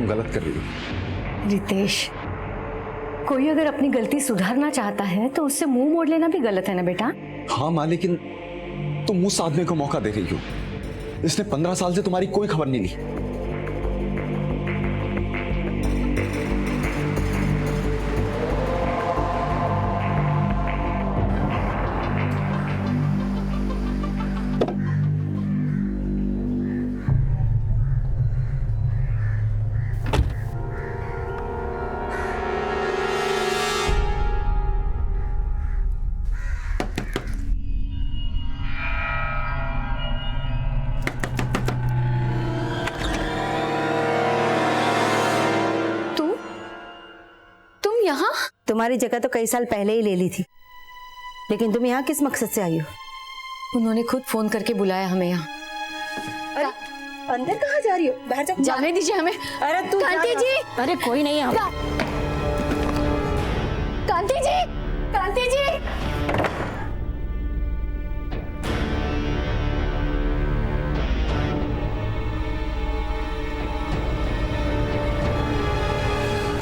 गलत कर रही हो। रितेश, कोई अगर अपनी गलती सुधारना चाहता है तो उससे मुंह मोड़ लेना भी गलत है ना बेटा। हाँ माँ, लेकिन तुम उस आदमी को मौका दे रही हो। इसने 15 साल से तुम्हारी कोई खबर नहीं ली। यहाँ? तुम्हारी जगह तो कई साल पहले ही ले ली थी, लेकिन तुम यहाँ किस मकसद से आई हो? उन्होंने खुद फोन करके बुलाया हमें यहाँ। अरे अंदर कहाँ जा रही हो? बाहर जाओ। जाने दीजिए हमें। अरे तू कांति जी। अरे कोई नहीं है। कांति जी, कांति जी।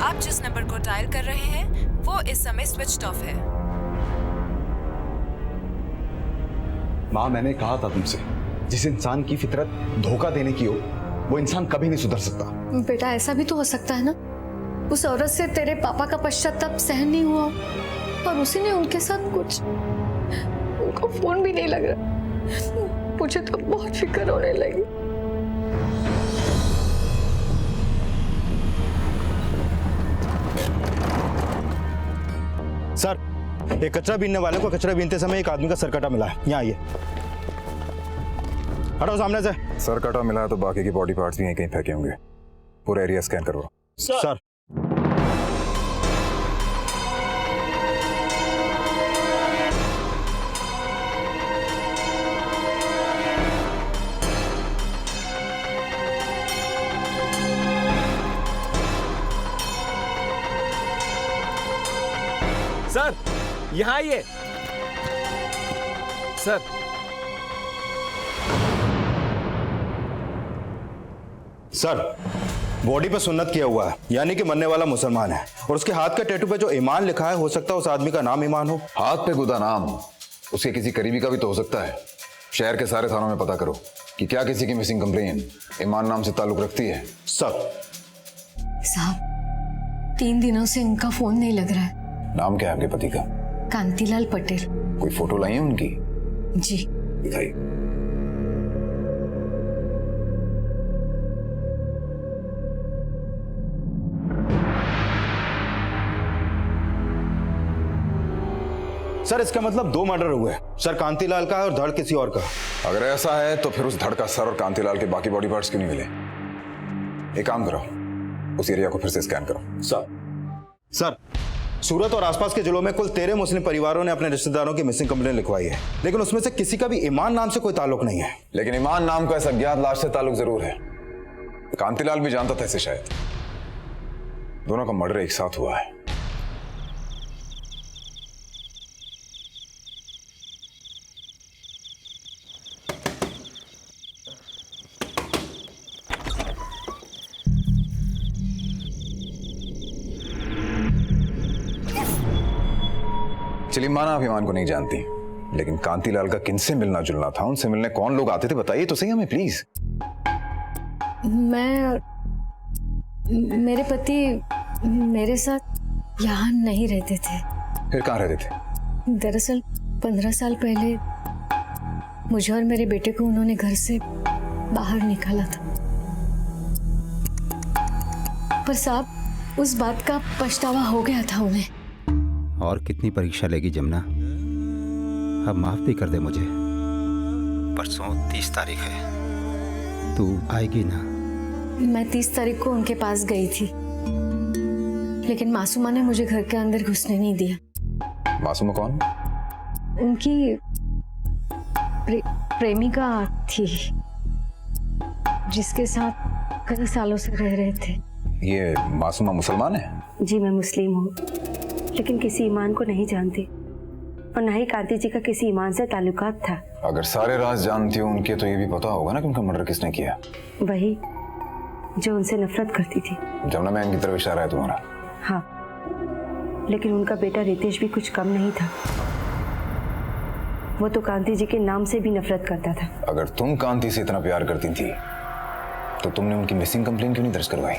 आप जिस नंबर को डायल कर रहे हैं वो इस समय स्विच्ड ऑफ है। माँ, मैंने कहा था तुमसे, जिस इंसान की फितरत धोखा देने की हो वो इंसान कभी नहीं सुधर सकता। बेटा, ऐसा भी तो हो सकता है ना, उस औरत से तेरे पापा का पश्चाताप सहन नहीं हुआ और उसी ने उनके साथ कुछ, उनका फोन भी नहीं लग रहा। मुझे तो बहुत फिक्र होने लगी। सर, एक कचरा बीनने वाले को कचरा बीनते समय एक आदमी का सर कटा मिला है। यहाँ आइए। हटो सामने से। सर कटा मिला है तो बाकी की बॉडी पार्ट्स भी यहीं कहीं फेंके होंगे। पूरा एरिया स्कैन करो। सर। सर, यहाँ आइए। सर, सर, बॉडी पे सुन्नत किया हुआ है, यानी कि मरने वाला मुसलमान है, और उसके हाथ के टैटू पे जो ईमान लिखा है, हो सकता है उस आदमी का नाम ईमान हो। हाथ पे गुदा नाम उसके किसी करीबी का भी तो हो सकता है। शहर के सारे थानों में पता करो कि क्या किसी की मिसिंग कंप्लेन ईमान नाम से ताल्लुक रखती है। सर। साहब, 3 दिनों से इनका फोन नहीं लग रहा है। नाम क्या है आपके पति का? कांतिलाल पटेल। कोई फोटो लाई है उनकी? जी। दिखाइए। सर, इसका मतलब 2 मर्डर हुए, सर कांतिलाल का है और धड़ किसी और का। अगर ऐसा है तो फिर उस धड़ का सर और कांतिलाल के बाकी बॉडी पार्ट्स क्यों नहीं मिले? एक काम करो, उस एरिया को फिर से स्कैन करो। सर, सूरत और आसपास के जिलों में कुल 13 मुस्लिम परिवारों ने अपने रिश्तेदारों की मिसिंग कंप्लेन लिखवाई है, लेकिन उसमें से किसी का भी ईमान नाम से कोई ताल्लुक नहीं है। लेकिन ईमान नाम का इस अज्ञात लाश से ताल्लुक जरूर है। कांतिलाल भी जानता था इसे शायद। दोनों का मर्डर एक साथ हुआ है। चलिए माना आप ईमान को नहीं जानती, लेकिन कांतिलाल का किनसे मिलना जुलना था? उनसे मिलने कौन लोग आते थे बताइए तो सही हमें प्लीज। मेरे पति मेरे साथ यहाँ नहीं रहते थे। फिर कहाँ रहते थे? दरअसल 15 साल पहले मुझे और मेरे बेटे को उन्होंने घर से बाहर निकाला था। पर साहब, उस बात का पछतावा हो गया था उन्हें। और कितनी परीक्षा लेगी जमुना? अब माफ भी कर दे मुझे। परसों 30 तारीख है, तू आएगी ना? मैं 30 तारीख को उनके पास गई थी, लेकिन मासूमा ने मुझे घर के अंदर घुसने नहीं दिया। मासूमा कौन? उनकी प्रेमिका थी, जिसके साथ कई सालों से रह रहे थे। ये मासूमा मुसलमान है? जी मैं मुस्लिम हूँ, लेकिन किसी ईमान को नहीं जानती, और न ही कांति जी का किसी ईमान से ताल्लुकात था। अगर सारे राज जानती हो उनके तो ये भी पता होगा ना कि उनका मर्डर किसने किया। वही जो उनसे नफरत करती थी। जमुना मैम की तरफ इशारा है तुम्हारा? हाँ, लेकिन उनका बेटा रितेश भी कुछ कम नहीं था। वो तो कांति जी के नाम से भी नफरत करता था। अगर तुम कांति से इतना प्यार करती थी तो तुमने उनकी मिसिंग कंप्लेन क्यों नहीं दर्ज करवाई?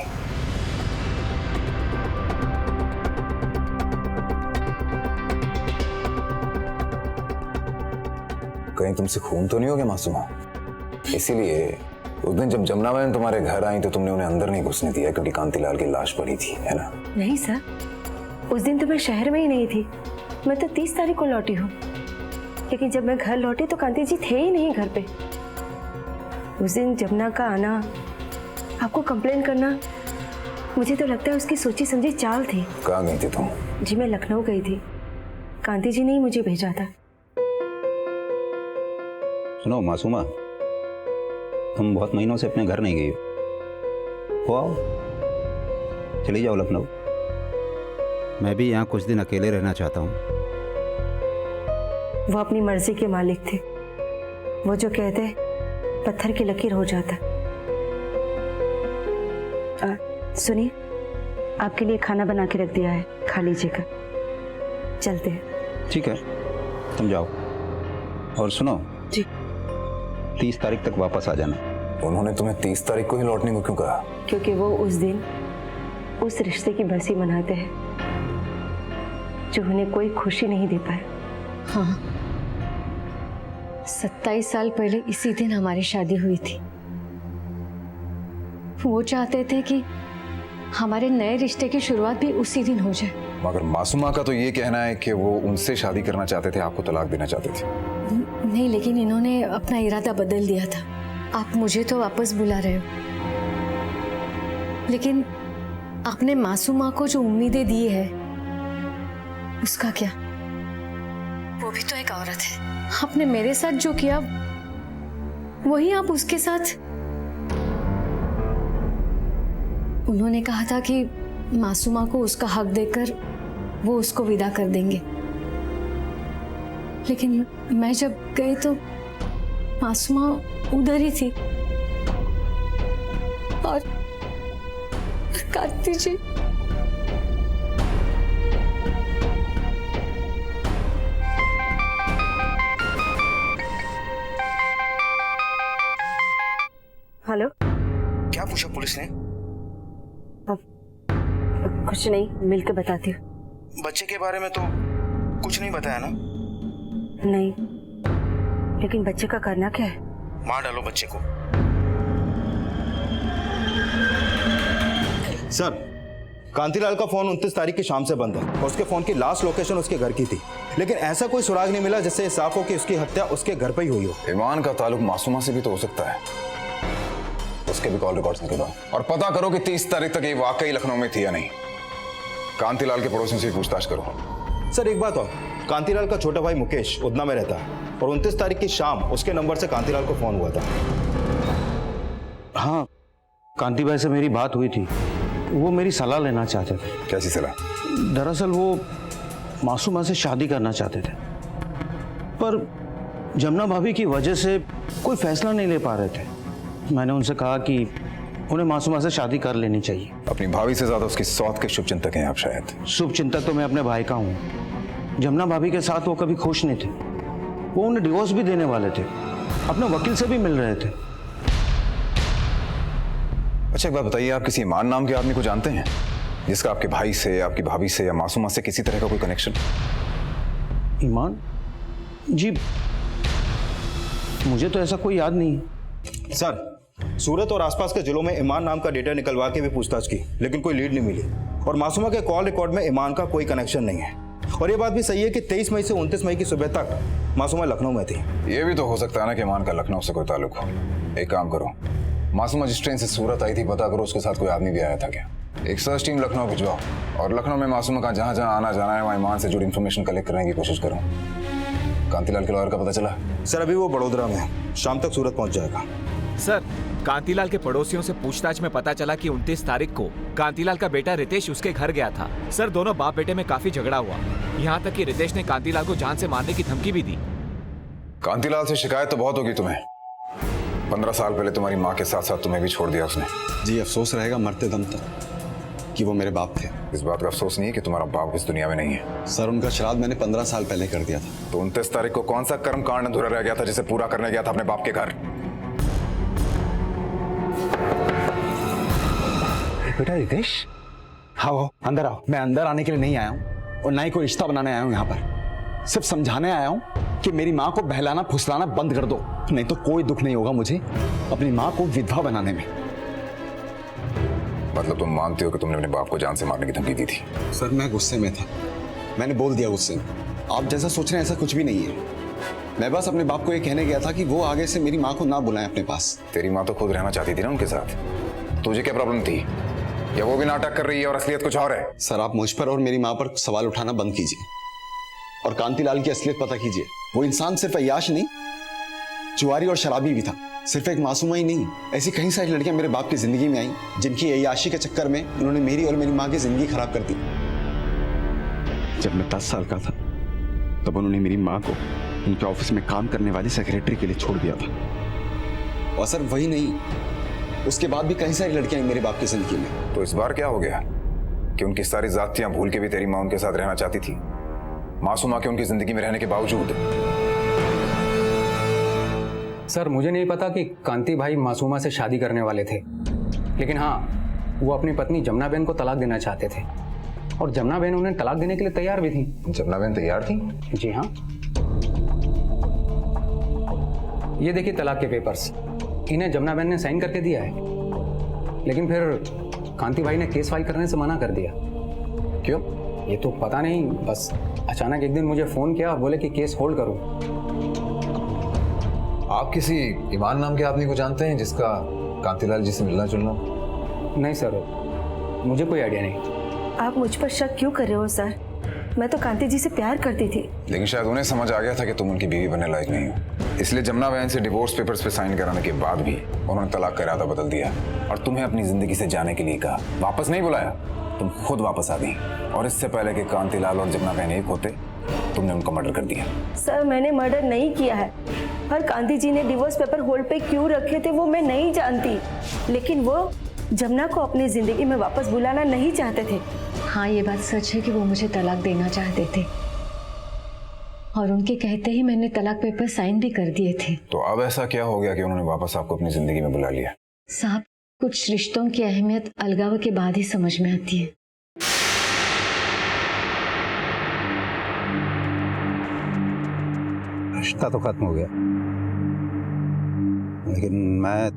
कहीं तुमसे खून तो नहीं हो गया मासूमा? इसीलिए उस दिन जब जमुना मैम तुम्हारे घर आई तो तुमने उन्हें अंदर नहीं घुसने दिया क्योंकि कांतिलाल की लाश पड़ी थी, है ना? नहीं सर, उस दिन तो मैं शहर में ही नहीं थी। मैं तो 30 तारीख को लौटी हूँ, लेकिन जब मैं घर लौटी तो कांति जी थे ही नहीं घर पे। उस दिन जमुना का आना, आपको कंप्लेन करना, मुझे तो लगता है उसकी सोची समझी चाल थी। कहाँ गई थी तुम? जी मैं लखनऊ गई थी, कांति जी ने ही मुझे भेजा था। सुनो मासूमा, तुम बहुत महीनों से अपने घर नहीं गई हो आओ, चली जाओ लखनऊ। मैं भी यहाँ कुछ दिन अकेले रहना चाहता हूँ। वो अपनी मर्जी के मालिक थे। वो जो कहते पत्थर की लकीर हो जाता। सुनिए, आपके लिए खाना बना के रख दिया है, खा लीजिएगा। चलते हैं। ठीक है, तुम जाओ। और सुनो जी। 30 तारीख तक वापस आ जाना। उन्होंने तुम्हें 30 तारीख को ही लौटने को क्यों कहा? क्योंकि वो उस दिन उस रिश्ते की बरसी मनाते हैं जो उन्हें कोई खुशी नहीं दे पाए। हाँ, 27 साल पहले इसी दिन हमारी शादी हुई थी। वो चाहते थे कि हमारे नए रिश्ते की शुरुआत भी उसी दिन हो जाए। मगर मासूमा का तो ये कहना है कि वो उनसे शादी करना चाहते थे, आपको तलाक देना चाहते थे। नहीं, लेकिन इन्होंने अपना इरादा बदल दिया था। आप मुझे तो वापस बुला रहे हो, लेकिन आपने मासूमा को जो उम्मीदें दी है उसका क्या? वो भी तो एक औरत है। आपने मेरे साथ जो किया वही आप उसके साथ। उन्होंने कहा था कि मासूमा को उसका हक देकर वो उसको विदा कर देंगे, लेकिन मैं जब गई तो मासूमा उधर ही थी और कांति जी हेलो। क्या पूछा पुलिस ने? कुछ नहीं, मिल के बताती हूँ। बच्चे के बारे में तो कुछ नहीं बताया ना? नहीं, लेकिन बच्चे का करना क्या है? मार डालो बच्चे को। सर, कांतिलाल का फोन 29 तारीख की शाम से बंद है और उसके फोन की लास्ट लोकेशन उसके घर की थी, लेकिन ऐसा कोई सुराग नहीं मिला जिससे साफ हो कि उसकी हत्या उसके घर पर ही हुई हो। ईमान का ताल्लुक मासूमा से भी तो हो सकता है, उसके भी कॉल रिकॉर्ड्स निकलवाओ और पता करो कि 30 तारीख तक ये वाकई लखनऊ में थी या नहीं। कांतिलाल के पड़ोसियों से पूछताछ करो। सर एक बात और, कांतिलाल का छोटा भाई मुकेश उधना में रहता है और 29 तारीख की शाम उसके नंबर से कांतिलाल को फोन हुआ था। हाँ, कांति भाई से मेरी बात हुई थी। वो मेरी सलाह लेना चाहते थे। कैसी सलाह? दरअसल वो मासूमा से शादी करना चाहते थे, पर जमुना भाभी की वजह से कोई फैसला नहीं ले पा रहे थे। मैंने उनसे कहा कि उन्हें मासूमा से शादी कर लेनी चाहिए। अपनी भाभी से ज्यादा उसकी सौत के शुभ चिंतक हैं आप शायद। शुभ चिंतक तो मैं अपने भाई का हूँ। जमुना भाभी के साथ वो कभी खुश नहीं थे। वो उन्हें डिवोर्स भी देने वाले थे, अपने वकील से भी मिल रहे थे। अच्छा एक बात बताइए, आप किसी ईमान नाम के आदमी को जानते हैं जिसका आपके भाई से, आपकी भाभी से या मासूमा से किसी तरह का कोई कनेक्शन? ईमान? जी मुझे तो ऐसा कोई याद नहीं है। सर, सूरत और आसपास के जिलों में ईमान नाम का डेटा निकलवा के भी पूछताछ की, लेकिन कोई लीड नहीं मिली और मासूमा के कॉल रिकॉर्ड में ईमान का कोई कनेक्शन नहीं है। और ये बात भी सही है कि 23 मई से 29 मई की सुबह तक मासूमा लखनऊ में थी। ये भी तो हो सकता है ना कि ईमान का लखनऊ से कोई ताल्लुक हो। एक काम करो, मासूमा जिस ट्रेन से सूरत आई थी पता करो उसके साथ कोई आदमी भी आया था क्या। एक सर्च टीम लखनऊ भिजवाओ और लखनऊ में मासूमा का जहां जहां आना जाना है वहां ईमान से जुड़ी इन्फॉर्मेशन कलेक्ट करने की कोशिश करो। कांतिलाल के लॉयर का पता चला? सर अभी वो बड़ोदरा में है, शाम तक सूरत पहुंच जाएगा। सर, कांतिलाल के पड़ोसियों से पूछताछ में पता चला कि 29 तारीख को कांतिलाल का बेटा रितेश उसके घर गया था। सर, दोनों बाप बेटे में काफी झगड़ा हुआ, यहाँ तक कि रितेश ने कांतिलाल को जान से मारने की धमकी भी दी। कांतिलाल से शिकायत तो बहुत होगी तुम्हें, 15 साल पहले तुम्हारी माँ के साथ साथ तुम्हें भी छोड़ दिया उसने। जी अफसोस रहेगा मरते दम तक कि वो मेरे बाप थे। इस बात का अफसोस नहीं है कि तुम्हारा बाप इस दुनिया में नहीं है? सर उनका श्राद्ध मैंने 15 साल पहले कर दिया था। तो 29 तारीख को कौन सा कर्म कांड अधूरा रह गया था जिसे पूरा करने गया था अपने बाप के घर? बेटा रितेश, आओ अंदर आओ। मैं अंदर आने के लिए नहीं आया हूँ और ना ही कोई रिश्ता बनाने आया हूँ यहाँ पर। सिर्फ समझाने आया हूँ कि मेरी माँ को बहलाना फुसलाना बंद कर दो, नहीं तो कोई दुख नहीं होगा मुझे अपनी माँ को विधवा बनाने में। मतलब तुम मानते हो कि तुमने अपने बाप को जान से मारने की धमकी दी थी? सर मैं गुस्से में था, मैंने बोल दिया गुस्से में। आप जैसा सोच रहे हैं ऐसा कुछ भी नहीं है। मैं बस अपने बाप को ये कहने गया था कि वो आगे से मेरी माँ को ना बुलाएं अपने पास। तेरी माँ तो खुद रहना चाहती थी ना उनके साथ, तुझे क्या प्रॉब्लम थी? या वो भी नाटक कर रही है और असलियत कुछ और है? सर आप मुझ पर और मेरी माँ पर सवाल उठाना बंद कीजिए और कांतिलाल की असलियत पता कीजिए। वो इंसान सिर्फ अय्याश नहीं, जुआरी और शराबी भी था। सिर्फ एक मासूमा ही नहीं, ऐसी कई सारी लड़कियां मेरे बाप की जिंदगी में आई जिनकी अय्याशी के चक्कर में उन्होंने मेरी और मेरी माँ की जिंदगी खराब कर दी। जब मैं 10 साल का था तब उन्होंने मेरी माँ को उनके ऑफिस में काम करने वाली सेक्रेटरी के लिए छोड़ दिया था। और सर वही नहीं, उसके बाद भी कई सारी लड़कियां मेरे बाप की जिंदगी में। तो इस बार क्या हो गया कि उनकी सारी जातियां भूल के भी तेरी माँ उनके साथ रहना चाहती थी, मासूमा के उनकी जिंदगी में रहने के बावजूद? सर मुझे नहीं पता कि कांति भाई मासूमा से शादी करने वाले थे, लेकिन हाँ वो अपनी पत्नी जमुना बहन को तलाक देना चाहते थे और जमुना बहन उन्हें तलाक देने के लिए तैयार भी थी। जमुना बहन तैयार थी? जी हाँ, ये देखिए तलाक के पेपर्स, इन्हें जमुना बहन ने साइन करके दिया है, लेकिन फिर कांति भाई ने केस फाइल करने से मना कर दिया। क्यों? ये तो पता नहीं, बस अचानक एक दिन मुझे फोन किया और बोले कि केस होल्ड करो। आप किसी ईमान नाम के आदमी को जानते हैं जिसका कांतिलाल जी से मिलना जुलना? नहीं सर, मुझे कोई आइडिया नहीं। आप मुझ पर शक क्यों कर रहे हो सर? मैं तो कांति जी से प्यार करती थी। लेकिन शायद उन्हें समझ आ गया था कि तुम उनकी बीवी बनने लायक नहीं हो, इसलिए जमुना बहन से डिवोर्स पेपर्स पे साइन कराने के बाद भी उन्होंने तलाक का इरादा बदल दिया और तुम्हें अपनी जिंदगी से जाने के लिए कहा। वापस नहीं बुलाया, तुम खुद वापस आ गई और इससे पहले कि कांतिलाल और जमुना बहन एक होते तुमने उनका मर्डर कर दिया। सर मैंने मर्डर नहीं किया है, और कांति जी ने डिवोर्स पेपर होल्ड पे क्यों रखे थे वो मैं नहीं जानती, लेकिन वो जमुना को अपनी जिंदगी में वापस बुलाना नहीं चाहते थे। हाँ ये बात सच है कि वो मुझे तलाक देना चाहते थे और उनके कहते ही मैंने तलाक पेपर साइन भी कर दिए थे। तो अब ऐसा क्या हो गया कि उन्होंने वापस आपको अपनी जिंदगी में बुला लिया? साहब कुछ रिश्तों की अहमियत अलगाव के बाद ही समझ में आती है। रिश्ता तो खत्म हो गया, लेकिन मैं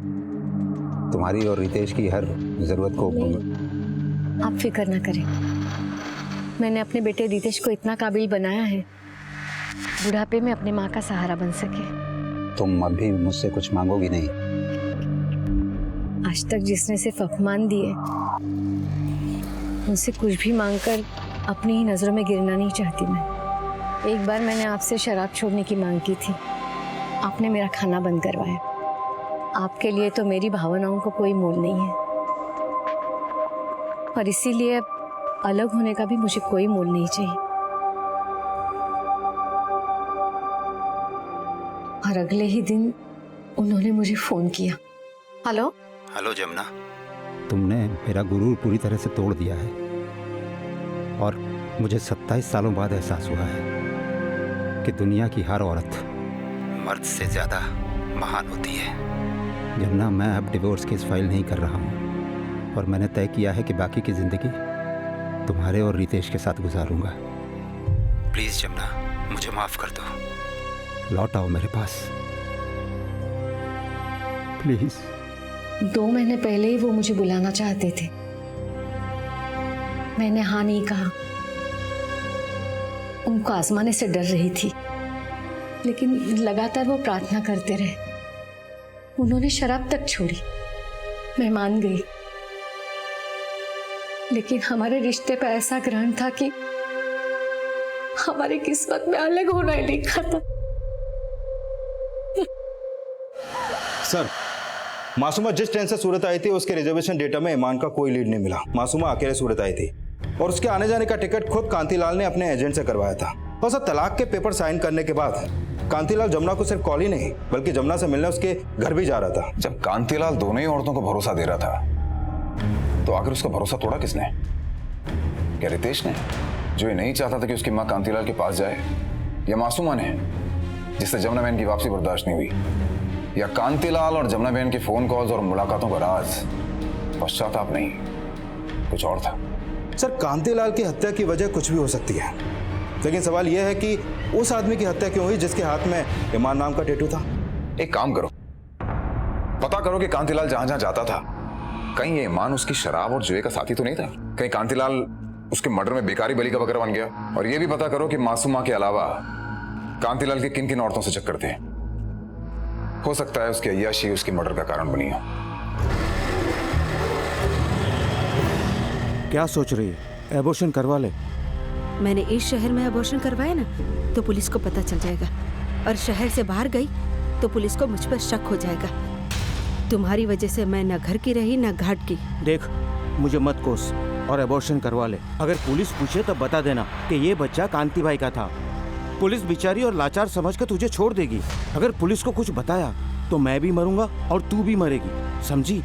तुम्हारी और रितेश की हर जरूरत को आप फिक्र ना करें, मैंने अपने बेटे रितेश को इतना काबिल बनाया है बुढ़ापे में अपनी माँ का सहारा बन सके। तुम अब भी मुझसे कुछ मांगोगी नहीं? आज तक जिसने सिर्फ अपमान दिए उनसे कुछ भी मांगकर अपनी ही नजरों में गिरना नहीं चाहती मैं। एक बार मैंने आपसे शराब छोड़ने की मांग की थी, आपने मेरा खाना बंद करवाया। आपके लिए तो मेरी भावनाओं को कोई मोल नहीं है और इसीलिए अब अलग होने का भी मुझे कोई मोल नहीं चाहिए। और अगले ही दिन उन्होंने मुझे फोन किया। हेलो हेलो जमुना, तुमने मेरा गुरूर पूरी तरह से तोड़ दिया है और मुझे 27 सालों बाद एहसास हुआ है कि दुनिया की हर औरत मर्द से ज़्यादा महान होती है। जमुना मैं अब डिवोर्स केस फाइल नहीं कर रहा हूँ और मैंने तय किया है कि बाकी की ज़िंदगी तुम्हारे और रितेश के साथ गुजारूंगा। प्लीज़ जमुना मुझे माफ़ कर दो, लौट आओ मेरे पास प्लीज़। 2 महीने पहले ही वो मुझे बुलाना चाहते थे, मैंने हाँ नहीं कहा। उनको आजमाने से डर रही थी, लेकिन लगातार वो प्रार्थना करते रहे। उन्होंने शराब तक छोड़ी, मैं मान गई, लेकिन हमारे रिश्ते पर ऐसा ग्रहण था कि हमारी किस्मत में अलग होना ही लिखा था। सर मासूमा जिस ट्रेन से सूरत आई थी उसके रिजर्वेशन डेटा में ईमान का कोई लीड नहीं मिला। मासूमा अकेले सूरत आई थी और उसके आने जाने का टिकट खुद कांतिलाल ने अपने एजेंट से करवाया था। बस अब तलाक के पेपर साइन करने के बाद कांतीलाल जमुना को सिर्फ कॉल ही नहीं बल्कि जमुना से मिलने उसके घर भी जा रहा था। जब कांतीलाल दोनों ही औरतों को भरोसा दे रहा था तो आखिर उसका भरोसा तोड़ा किसने? क्या रितेश ने, जो ये नहीं चाहता था कि उसकी मां कांतीलाल के पास जाए, या मासूमा ने जिससे जमुना बहन की वापसी बर्दाश्त नहीं हुई, या कांतीलाल और जमुना बहन के फोन कॉल्स और मुलाकातों का राज पश्चाताप नहीं कुछ और था? सर, कांतीलाल की हत्या की वजह कुछ भी हो सकती है, लेकिन सवाल यह है कि उस आदमी की हत्या क्यों हुई जिसके हाथ में ईमान नाम का टैटू था। एक काम करो, पता करो कि कांतीलाल जहां जहां जाता था कहीं ये ईमान उसकी शराब और जुए का साथी तो नहीं था? कहीं कांतीलाल उसके मर्डर में बेकारी बलि का बकरा बन गया? और ये भी पता करो कि मासूमा के अलावा कांतीलाल के किन किन औरतों से चक्कर थे। हो सकता है उसकी अय्याशी उसकी मर्डर का कारण बनी हो। क्या सोच रही है? एबॉर्शन करवा ले। मैंने इस शहर में एबॉर्शन करवाया ना तो पुलिस को पता चल जाएगा, और शहर से बाहर गई तो पुलिस को मुझ पर शक हो जाएगा। तुम्हारी वजह से मैं न घर की रही न घाट की। देख, मुझे मत कोस और एबॉर्शन करवा ले। अगर पुलिस पूछे तो बता देना कि ये बच्चा कांति भाई का था। पुलिस बेचारी और लाचार समझकर तुझे छोड़ देगी। अगर पुलिस को कुछ बताया तो मैं भी मरूंगा और तू भी मरेगी, समझी?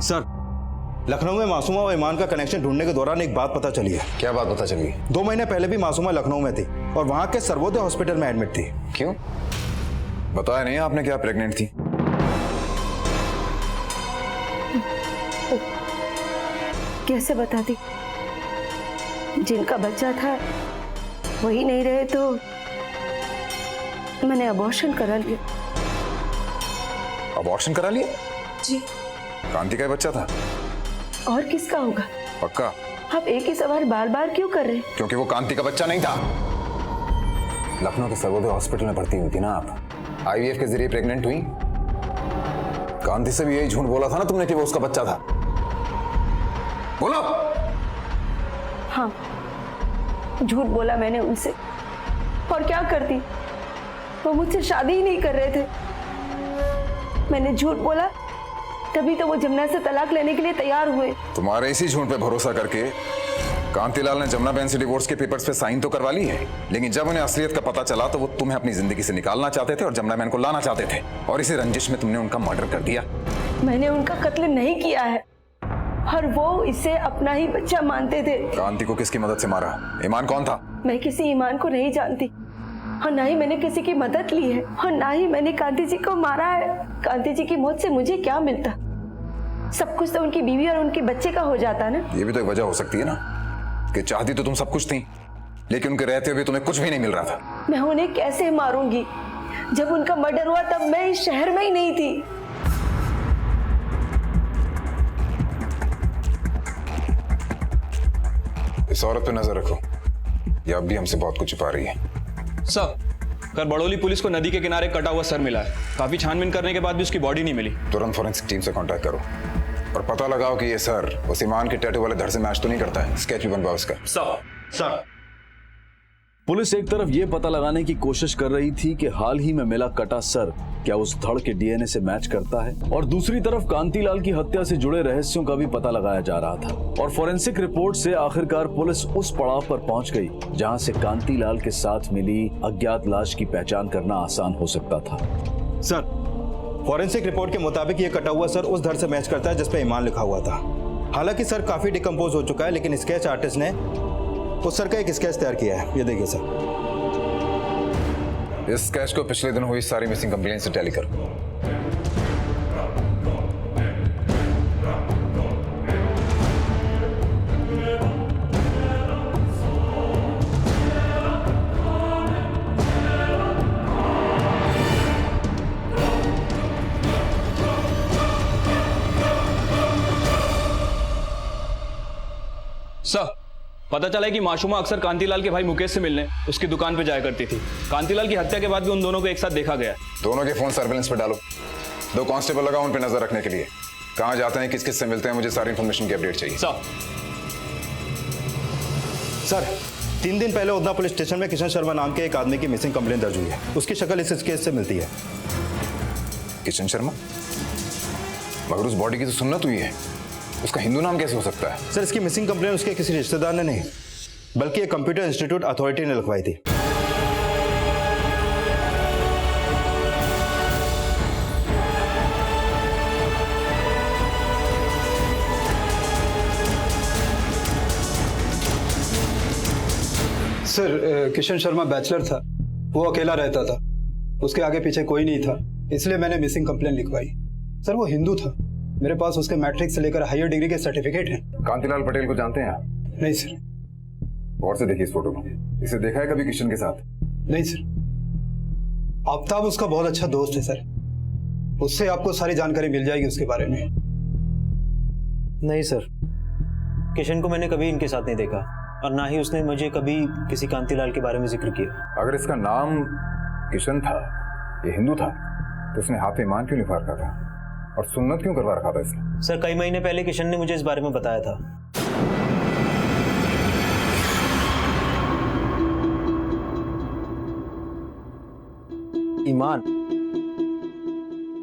सर, लखनऊ में मासूमा और ईमान का कनेक्शन ढूंढने के दौरान एक बात पता चली है। क्या बात पता चली? 2 महीने पहले भी मासूमा लखनऊ में थी और वहां के सर्वोदय हॉस्पिटल में एडमिट थी। क्यों? बताया नहीं आपने क्या प्रेग्नेंट थी? कैसे बताती? जिनका बच्चा था वही नहीं रहे तो मैंने अबॉर्शन करा लिया। अबॉर्शन करा लिया? जी। कांति का ही बच्चा था? और किसका होगा? पक्का? आप एक ही सवाल बार बार क्यों कर रहे हैं? क्योंकि वो कांति का बच्चा नहीं था। लखनऊ के सर्वोदय हॉस्पिटल में भर्ती हुई थी ना आप, आईवीएफ के जरिए प्रेग्नेंट हुई। कांति से भी यही झूठ बोला था ना तुमने कि वो उसका बच्चा था? बोलो। हाँ, झूठ बोला मैंने उनसे। और क्या करती, वो मुझसे शादी ही नहीं कर रहे थे। मैंने झूठ बोला तभी तो वो जमुना से तलाक लेने के लिए तैयार हुए। तुम्हारे इसी झूठ पे भरोसा करके कांतिलाल ने जमुना बहन से डिवोर्स के पेपर्स पे साइन तो करवा ली है, लेकिन जब उन्हें असलियत का पता चला तो वो तुम्हें अपनी जिंदगी से निकालना चाहते थे और जमुना बहन को लाना चाहते थे, और इसी रंजिश में तुमने उनका मर्डर कर दिया। मैंने उनका कत्ल नहीं किया है और वो इसे अपना ही बच्चा मानते थे। कांति को किसकी मदद से मारा? ईमान कौन था? मैं किसी ईमान को नहीं जानती, और ना ही मैंने किसी की मदद ली है, और ना ही मैंने कांति जी को मारा है। कांति जी की मौत से मुझे क्या मिलता? सब कुछ तो उनकी बीवी और उनके बच्चे का हो जाता ना। ये भी तो एक वजह हो सकती है ना कि चाहती तो तुम सब कुछ थी, लेकिन उनके रहते हुए तुम्हें कुछ भी नहीं मिल रहा था। मैं उन्हें कैसे मारूंगी? जब उनका मर्डर हुआ तब मैं इस शहर में ही नहीं थी। इस औरत पे नजर रखो, ये अब भी हमसे बहुत कुछ छुपा रही है। सर, कल बड़ौली पुलिस को नदी के किनारे कटा हुआ सर मिला है। काफी छानबीन करने के बाद भी उसकी बॉडी नहीं मिली। तुरंत फॉरेंसिक टीम से कांटेक्ट करो और पता लगाओ कि ये सर उस ईमान के टैटू वाले धड़ से मैच तो नहीं करता है। स्केच भी बनवाओ उसका। सर, पुलिस एक तरफ ये पता लगाने की कोशिश कर रही थी कि हाल ही में मिला कटा सर क्या उस धड़ के डीएनए से मैच करता है, और दूसरी तरफ कांतिलाल की हत्या से जुड़े रहस्यों का भी पता लगाया जा रहा था। और फॉरेंसिक रिपोर्ट से आखिरकार पुलिस उस पड़ाव पर पहुंच गई जहां से कांतिलाल के साथ मिली अज्ञात लाश की पहचान करना आसान हो सकता था। सर, फॉरेंसिक रिपोर्ट के मुताबिक ये कटा हुआ सर उस धड़ से मैच करता है जिस पे ईमान लिखा हुआ था। हालांकि सर काफी डिकम्पोज हो चुका है, लेकिन स्केच आर्टिस्ट ने उस सर का एक स्केच तैयार किया है। ये देखिए सर। इस स्केच को पिछले दिन हुई सारी मिसिंग कंप्लेंट से टैली करो। सर, पता चला है कि मासूमा अक्सर कांतिलाल के भाई मुकेश से मिलने उसकी दुकान पे जाया करती थी। कांतिलाल की हत्या के बाद भी उन दोनों को एक साथ देखा गया। दोनों के फोन सर्विलेंस पे डालो। 2 कांस्टेबल लगाओ उन पे नजर रखने के लिए। कहां जाते हैं, किस किस से मिलते हैं, मुझे सारी इन्फॉर्मेशन की अपडेट चाहिए। सर, 3 दिन पहले उधना पुलिस स्टेशन में किशन शर्मा नाम के एक आदमी की मिसिंग कंप्लेंट दर्ज हुई है। उसकी शक्ल इस केस से मिलती है। किशन शर्मा? मगर उस बॉडी की तो सुन्नत हुई है, उसका हिंदू नाम कैसे हो सकता है? सर, इसकी मिसिंग कंप्लेंट उसके किसी रिश्तेदार ने नहीं बल्कि एक कंप्यूटर इंस्टीट्यूट अथॉरिटी ने लिखवाई थी। सर किशन शर्मा बैचलर था, वो अकेला रहता था, उसके आगे पीछे कोई नहीं था, इसलिए मैंने मिसिंग कंप्लेन लिखवाई। सर वो हिंदू था, मेरे पास उसके मैट्रिक से लेकर हायर डिग्री के सर्टिफिकेट हैं। कांतिलाल पटेल को जानते हैं आप? नहीं सर। गौर से देखिए इस फोटो को, इसे देखा है कभी किशन के साथ? नहीं सर। आफ्ताब उसका बहुत अच्छा दोस्त है सर, उससे आपको सारी जानकारी मिल जाएगी उसके बारे में। नहीं सर, किशन को मैंने कभी इनके साथ नहीं देखा और ना ही उसने मुझे कभी किसी कांतिलाल के बारे में जिक्र किया। अगर इसका नाम किशन था, ये हिंदू था, तो उसने हाथ में ईमान क्यों लिखवा रखा था और सुन्नत क्यों करवा रखा था इसने? सर कई महीने पहले किशन ने मुझे इस बारे में बताया था। ईमान?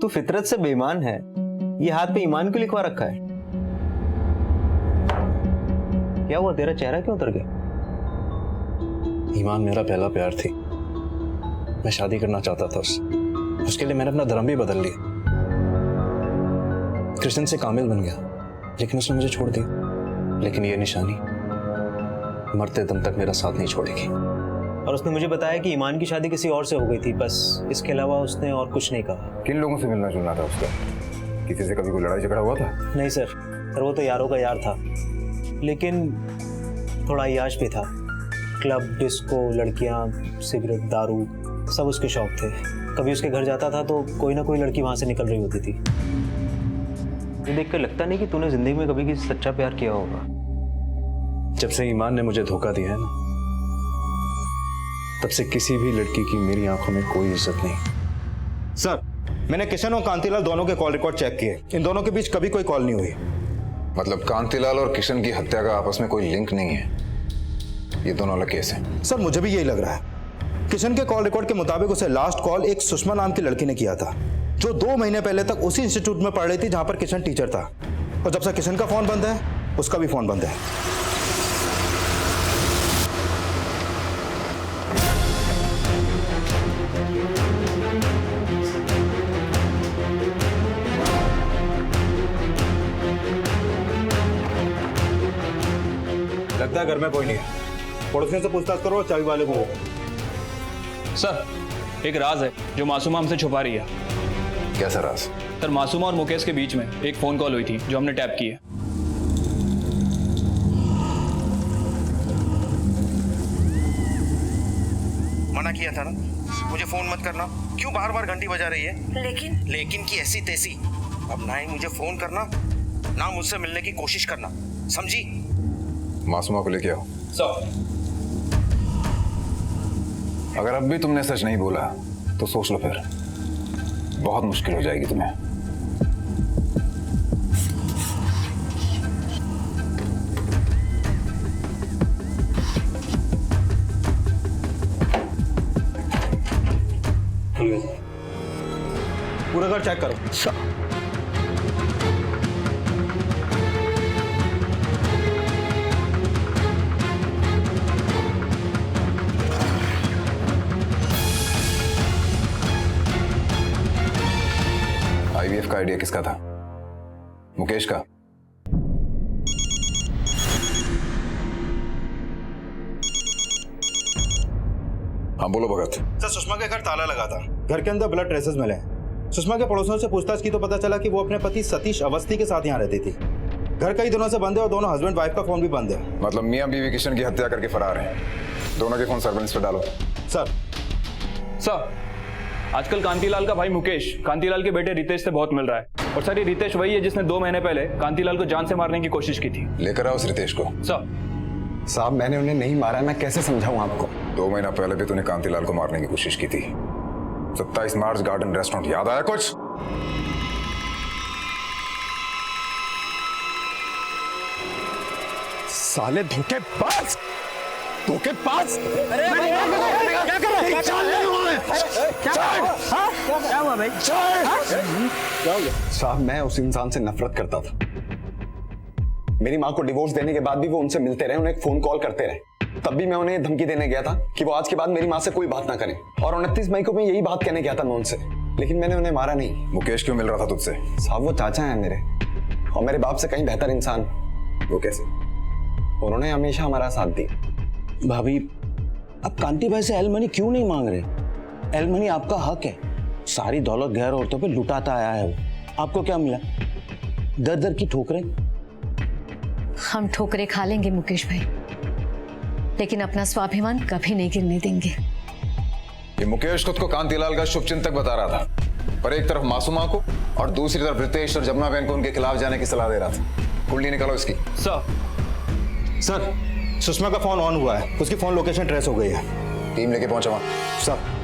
तू फितरत से बेईमान है, ये हाथ पे ईमान क्यों लिखवा रखा है? क्या हुआ, तेरा चेहरा क्यों उतर गया? ईमान मेरा पहला प्यार थी, मैं शादी करना चाहता था उसके लिए मैंने अपना धर्म भी बदल लिया। कृष्ण से कामिल बन गया, लेकिन उसने मुझे छोड़ दी। लेकिन ये निशानी मरते दम तक मेरा साथ नहीं छोड़ेगी। और उसने मुझे बताया कि ईमान की शादी किसी और से हो गई थी, बस इसके अलावा उसने और कुछ नहीं कहा। किन लोगों से मिलना जुलना था उसका? किसी से कभी कोई लड़ाई झगड़ा हुआ था? नहीं सर, वो तो यारों का यार था, लेकिन थोड़ा अय्याश भी था। क्लब, डिस्को, लड़कियां, सिगरेट, दारू सब उसके शौक थे। कभी उसके घर जाता था तो कोई ना कोई लड़की वहां से निकल रही होती थी। ये देखकर लगता नहीं कि तूने जिंदगी में कभी किसी सच्चा प्यार किया होगा। जब से ईमान ने मुझे धोखा दिया है ना, तब से किसी भी लड़की की मेरी आंखों में कोई इज्जत नहीं। सर मैंने किशन और कांतिलाल दोनों के कॉल रिकॉर्ड चेक किए, इन दोनों के बीच कभी कोई कॉल नहीं हुई। मतलब कांतिलाल और किशन की हत्या का आपस में कोई लिंक नहीं है, ये दोनों अलग केस हैं। सर मुझे भी यही लग रहा है। किशन के कॉल रिकॉर्ड के मुताबिक उसे लास्ट कॉल एक सुषमा नाम की लड़की ने किया था, जो 2 महीने पहले तक उसी इंस्टीट्यूट में पढ़ रही थी जहां पर किशन टीचर था। और जब से किशन का फोन बंद है, उसका भी फोन बंद है। लगता है घर में कोई नहीं है। पड़ोसियों से पूछताछ करो और चाबी वाले को। सर एक राज है जो मासूमा हमसे छुपा रही है। कैसा राज? सर मासूमा और मुकेश के बीच में एक फोन कॉल हुई थी जो हमने टैप की है। मना किया था ना मुझे फोन मत करना, क्यों बार बार घंटी बजा रही है? लेकिन की ऐसी तैसी। अब ना ही मुझे फोन करना, ना मुझसे मिलने की कोशिश करना, समझी? मासूमा को लेके आओ। सर अगर अब भी तुमने सच नहीं बोला तो सोच लो, फिर बहुत मुश्किल हो जाएगी तुम्हें। पूरा घर चेक करो। आईवीएफ का आइडिया किसका था? मुकेश का? हाँ बोलो भगत। सर सुषमा के घर ताला लगा था, घर के अंदर ब्लड ट्रेसेस मिले। सुषमा के पड़ोसियों से पूछताछ की तो पता चला कि वो अपने पति सतीश अवस्थी के साथ यहाँ रहती थी। घर कई दिनों से बंद है और दोनों हस्बैंड वाइफ का फोन भी बंद है। मतलब मियां बीवी किशन की हत्या करके फरार हैं। दोनों के फोन सर्वेलेंस पे डालो। सर आजकल कांतिलाल का भाई मुकेश कांतिलाल के बेटे रितेश से बहुत मिल रहा है। और सर ये रितेश वही है जिसने 2 महीने पहले कांतिलाल को जान से मारने की कोशिश की थी। लेकर आओ उस रितेश को। साहब मैंने उन्हें नहीं मारा, मैं कैसे समझाऊं आपको? 2 महीना पहले भी तूने कांतिलाल को मारने की कोशिश की थी। 27 मार्च गार्डन रेस्टोरेंट, याद आया कुछ? साले धोखेबाज! धोखेबाज! क्या हुआ भाई? साहब मैं उस इंसान से नफरत करता था। मेरी माँ को डिवोर्स देने के बाद भी वो उनसे मिलते रहे, उन्हें एक फोन कॉल करते रहे। तब भी मैं उन्हें धमकी देने गया था कि वो आज के बाद मेरी माँ से कोई बात ना करें। और 29 मई को मैं यही बात कहने गया था मैं उनसे, लेकिन मैंने उन्हें मारा नहीं। मुकेश क्यों मिल रहा था तुझसे? साहब वो चाचा हैं मेरे, और मेरे बाप से कहीं बेहतर इंसान। वो कैसे? उन्होंने हमेशा हमारा साथ दिया। भाभी अब कांति भाई से एलमनी क्यों नहीं मांग रहे? एलमनी आपका हक है। सारी दौलत गैर औरतों पे लुटाता आया है वो। आपको क्या मिला? दर दर की ठोकरें। हम ठोकरें खा लेंगे मुकेश भाई, लेकिन अपना स्वाभिमान कभी नहीं गिरने देंगे। ये मुकेश खुद को कांतिलाल का शुभचिंतक बता रहा था, पर एक तरफ मासूमा को और दूसरी तरफ रितेश और जमुना बहन को उनके खिलाफ जाने की सलाह दे रहा था। कुंडली निकालो इसकी। सर सुषमा का फोन ऑन हुआ है, उसकी फोन लोकेशन ट्रेस हो गई है। टीम लेके पहुंचा वहां। सर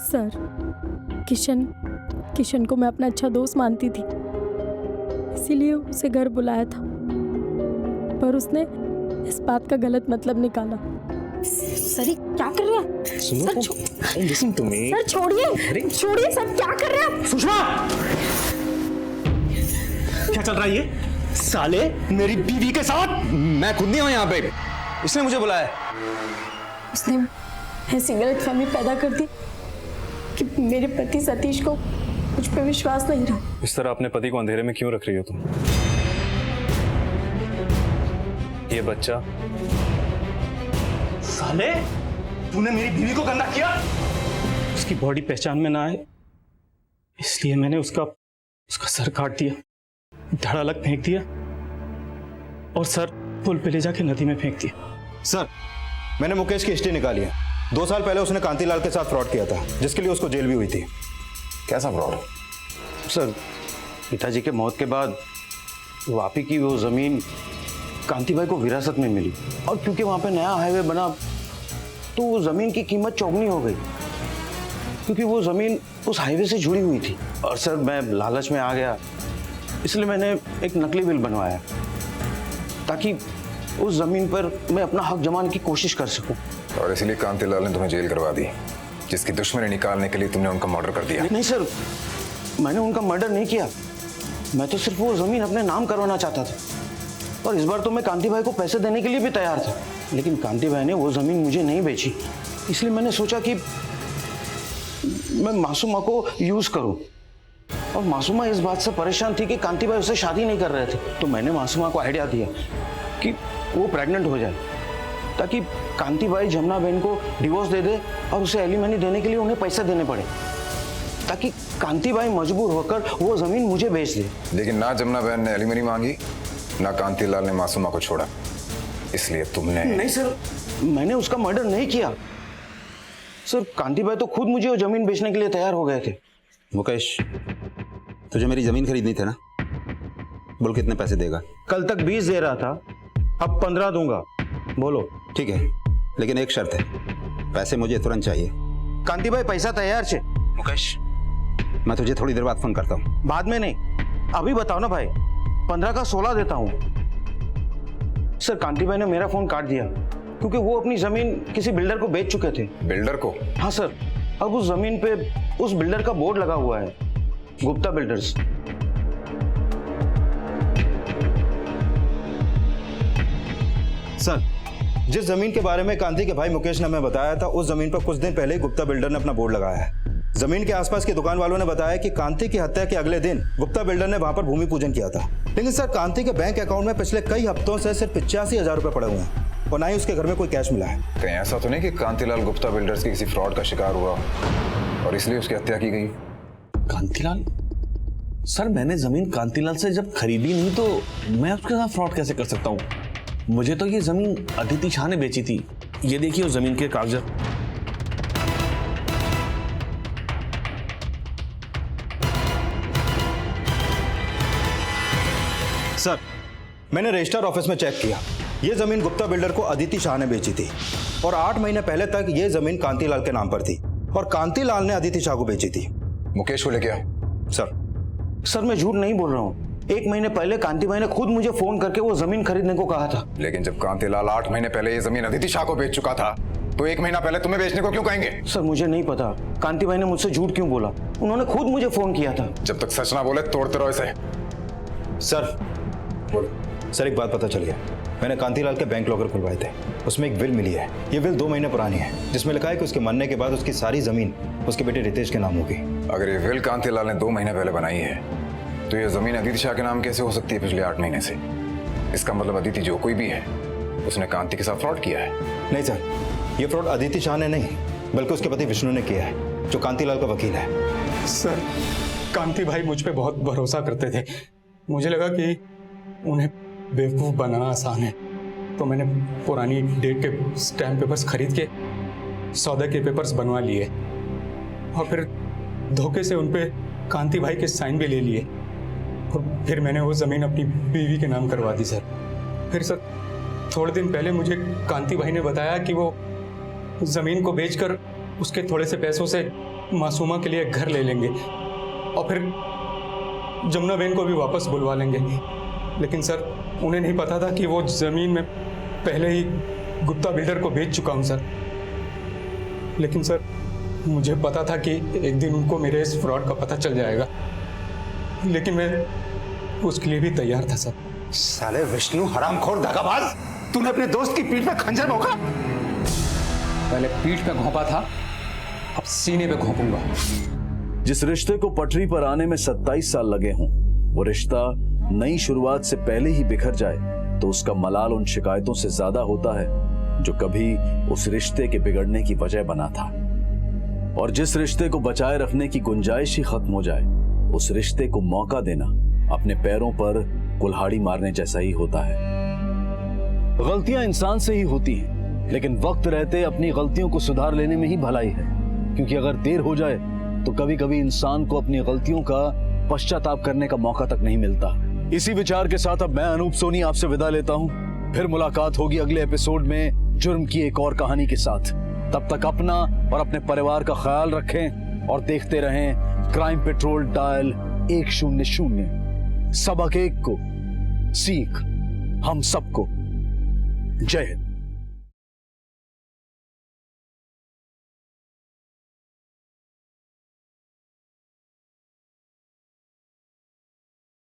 सर, किशन को मैं अपना अच्छा दोस्त मानती थी, इसीलिए उसे घर बुलाया था, पर उसने इस बात का गलत मतलब निकाला। सर ये क्या कर रहे हैं? सर छोड़िए सर, क्या कर रहे हैं? सुषमा, क्या चल रहा है ये? साले मेरी बीवी के साथ। मैं खुद नहीं हूं यहाँ पे, इसने मुझे बुलाया। उसने ऐसी गलतफहमी पैदा कर दी कि मेरे पति सतीश को मुझ पे विश्वास नहीं रहा। इस तरह अपने पति को अंधेरे में क्यों रख रही हो तुम? ये बच्चा। साले, तूने मेरी बीवी को गंदा किया। उसकी बॉडी पहचान में ना आए, इसलिए मैंने उसका सर काट दिया, धड़ अलग फेंक दिया और सर पुल पे ले जाके नदी में फेंक दिया। सर, मैंने मुकेश की हिस्ट्री निकाली है। 2 साल पहले उसने कांतिलाल के साथ फ्रॉड किया था, जिसके लिए उसको जेल भी हुई थी। कैसा फ्रॉड? सर, पिताजी के मौत के बाद वापी की वो जमीन कांति भाई को विरासत में मिली, और क्योंकि वहां पे नया हाईवे बना तो वो जमीन की कीमत चौगुनी हो गई, क्योंकि वो जमीन उस हाईवे से जुड़ी हुई थी। और सर, मैं लालच में आ गया, इसलिए मैंने एक नकली बिल बनवाया ताकि उस जमीन पर मैं अपना हक जमाने की कोशिश कर सकूं। और इसीलिए कांतिलाल ने तुम्हें जेल करवा दी, जिसकी दुश्मनी निकालने के लिए तुमने उनका मर्डर कर दिया। नहीं सर, मैंने उनका मर्डर नहीं किया, मैं तो सिर्फ वो जमीन अपने नाम करवाना चाहता था। और इस बार तो मैं कांति भाई को पैसे देने के लिए भी तैयार था, लेकिन कांति भाई ने वो जमीन मुझे नहीं बेची, इसलिए मैंने सोचा कि मैं मासूमा को यूज करूं। और मासूमा इस बात से परेशान थी कि कांति भाई उससे शादी नहीं कर रहे थे, तो मैंने मासूमा को आइडिया दिया कि वो प्रेग्नेंट हो जाए, ताकि कांति भाई जमुना बहन को डिवोर्स दे दे और उसे एलिमनी देने के लिए उन्हें पैसे देने पड़े, ताकि कांति भाई मजबूर होकर वो जमीन मुझे बेच दे। लेकिन ना जमुना बहन ने एलिमनी मांगी, ना कांतिलाल ने मासूमा को छोड़ा, इसलिए तुमने। नहीं सर, मैंने उसका मर्डर नहीं किया सर। कांति भाई तो खुद मुझे वो जमीन बेचने के लिए तैयार हो गए थे। मुकेश, तुझे मेरी जमीन खरीदनी थी ना? बोल कितने पैसे देगा? कल तक 20 दे रहा था, अब 15 दूंगा। बोलो। ठीक है, लेकिन एक शर्त है, पैसे मुझे तुरंत चाहिए। कांति भाई पैसा तैयार छे। मुकेश, मैं तुझे थोड़ी देर बाद फोन करता हूँ। बाद में नहीं, अभी बताओ ना भाई। 15 का 16 देता हूँ। सर, कांति भाई ने मेरा फोन काट दिया क्योंकि वो अपनी जमीन किसी बिल्डर को बेच चुके थे। बिल्डर को? हाँ सर, अब उस जमीन पे उस बिल्डर का बोर्ड लगा हुआ है, गुप्ता बिल्डर्स। सर, जिस जमीन के बारे में कांति के भाई मुकेश ने हमें बताया था, उस जमीन पर कुछ दिन पहले ही गुप्ता बिल्डर ने अपना बोर्ड लगाया है। जमीन के आसपास की दुकान वालों ने बताया कि कांति की हत्या के अगले दिन गुप्ता बिल्डर ने वहां पर भूमि पूजन किया था। लेकिन सर, कांति के बैंक अकाउंट में पिछले कई हफ्तों से सिर्फ 85,000 रुपए पड़े हुए हैं और ना ही उसके घर में कोई कैश मिला है। कहीं ऐसा तो नहीं कि कांतिलाल गुप्ता बिल्डर्स की किसी फ्रॉड का शिकार हुआ और इसलिए उसकी हत्या की गई? कांतिलाल? सर, मैंने जमीन कांतिलाल से जब खरीदी नहीं तो मैं उसके साथ फ्रॉड कैसे कर सकता हूँ? मुझे तो ये जमीन अदिति शाह ने बेची थी। ये देखिए उस जमीन के कागजात। सर, मैंने रजिस्टर ऑफिस में चेक किया, ये जमीन गुप्ता बिल्डर को अदिति शाह ने बेची थी और 8 महीने पहले तक ये जमीन कांतिलाल के नाम पर थी और कांतिलाल ने अदिति शाह को बेची थी। मुकेश को लेके आओ। सर, मैं झूठ नहीं बोल रहा हूँ। 1 महीने पहले कांति भाई ने खुद मुझे फोन करके वो जमीन खरीदने को कहा था। लेकिन जब कांतिलाल 8 महीने पहले ये जमीन अदिति शाह को बेच चुका था, तो 1 महीना पहले तुम्हें बेचने को क्यों कहेंगे? सर, मुझे नहीं पता कांति भाई ने मुझसे झूठ क्यों बोला। उन्होंने खुद मुझे फोन किया था। जब तक सच ना बोले तोड़ते रहो इसे। सर सर एक बात पता चली है, मैंने कांतीलाल के बैंक लॉकर खुलवाए थे, उसमें एक विल मिली है। ये विल 2 महीने पुरानी है, जिसमें लिखा है कि उसके मरने के बाद उसकी सारी जमीन उसके बेटे रितेश के नाम होगी। अगर ये विल कांतीलाल ने 2 महीने पहले बनाई है तो ये जमीन अदिति शाह के नाम कैसे हो सकती है पिछले 8 महीने से? इसका मतलब अदिति जो कोई भी है उसने कांति के साथ फ्रॉड किया है। नहीं सर, ये फ्रॉड अदिति शाह ने नहीं बल्कि उसके पति विष्णु ने किया है, जो कांतीलाल का वकील है। सर कांति भाई मुझ पे बहुत भरोसा करते थे, मुझे लगा कि उन्हें बेवकूफ़ बनाना आसान है, तो मैंने पुरानी डेट के स्टैम्प पेपर्स खरीद के सौदे के पेपर्स बनवा लिए और फिर धोखे से उन पे कांति भाई के साइन भी ले लिए और फिर मैंने वो ज़मीन अपनी बीवी के नाम करवा दी सर। फिर सर थोड़े दिन पहले मुझे कांति भाई ने बताया कि वो ज़मीन को बेचकर उसके थोड़े से पैसों से मासूमा के लिए घर ले लेंगे और फिर जमुना बहन को भी वापस बुलवा लेंगे। लेकिन सर उन्हें नहीं पता था कि वो ज़मीन में पहले ही गुप्ता बिल्डर को बेच चुका हूं सर। लेकिन सर मुझे पता था कि एक दिन उनको मेरे इस फ्रॉड का पता चल जाएगा, लेकिन मैं उसके लिए भी तैयार था सर। साले विष्णु हरामखोर दगाबाज, तूने अपने दोस्त की पीठ पे खंजर भोंका। पहले पीठ पे घोंपा था, अब सीने पे घोंपूंगा। जिस रिश्ते को पटरी पर आने में 27 साल लगे हों, वो रिश्ता नई शुरुआत से पहले ही बिखर जाए तो उसका मलाल उन शिकायतों से ज्यादा होता है जो कभी उस रिश्ते के बिगड़ने की वजह बना था। और जिस रिश्ते को बचाए रखने की गुंजाइश ही खत्म हो जाए, उस रिश्ते को मौका देना अपने पैरों पर कुल्हाड़ी मारने जैसा ही होता है। गलतियां इंसान से ही होती हैं, लेकिन वक्त रहते अपनी गलतियों को सुधार लेने में ही भलाई है, क्योंकि अगर देर हो जाए तो कभी कभी इंसान को अपनी गलतियों का पश्चाताप करने का मौका तक नहीं मिलता। इसी विचार के साथ अब मैं अनूप सोनी आपसे विदा लेता हूं। फिर मुलाकात होगी अगले एपिसोड में जुर्म की एक और कहानी के साथ। तब तक अपना और अपने परिवार का ख्याल रखें और देखते रहें क्राइम पेट्रोल डायल 100। सबक एक को सीख हम सबको। जय हिंद।